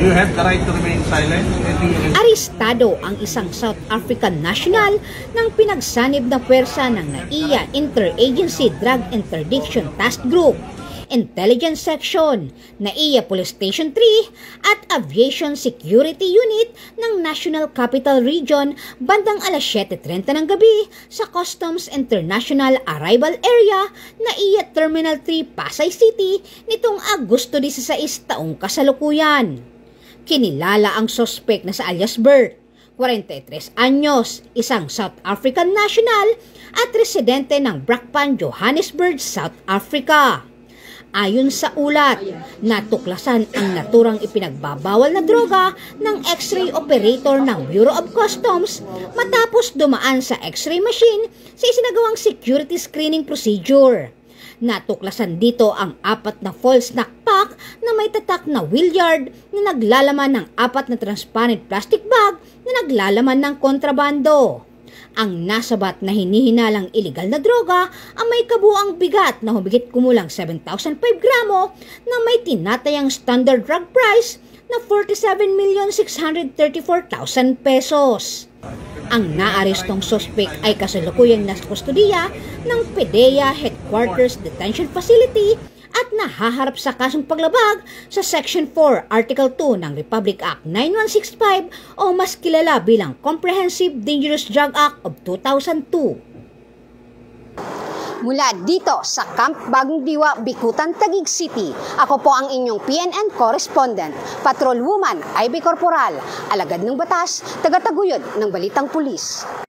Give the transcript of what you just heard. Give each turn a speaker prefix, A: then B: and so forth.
A: You have the right to remain silent.
B: Arestado ang isang South African national ng pinagsanib na puwersa ng NAIA Interagency Drug Interdiction Task Group, Intelligence Section, NAIA Police Station 3 at Aviation Security Unit ng National Capital Region bandang alas 7:30 ng gabi sa Customs International Arrival Area, NAIA Terminal 3, Pasay City nitong Agosto 16 taong kasalukuyan. Kinilala ang sospek na sa alias Bert, 43 anyos, isang South African national at residente ng Brakpan, Johannesburg, South Africa. Ayon sa ulat, natuklasan ang naturang ipinagbabawal na droga ng X-ray operator ng Bureau of Customs matapos dumaan sa X-ray machine sa isinagawang security screening procedure. Natuklasan dito ang 4 na false knockback na may tatak na wheelyard na naglalaman ng 4 na transparent plastic bag na naglalaman ng kontrabando. Ang nasabat na hinihinalang iligal na droga ang may kabuang bigat na humigit kumulang 7,005 gramo na may tinatayang standard drug price na 47,634,000 pesos. Ang naarestong sospek ay kasalukuyang nasa kustudiya ng PDEA Headquarters Detention Facility at nahaharap sa kasong paglabag sa Section 4, Article 2 ng Republic Act 9165 o mas kilala bilang Comprehensive Dangerous Drug Act of 2002.
C: Mula dito sa Camp Bagong Diwa, Bikutan, Taguig City, ako po ang inyong PNN correspondent, Patrolwoman Ivy Corporal, alagad ng batas, tagataguyod ng Balitang Pulis.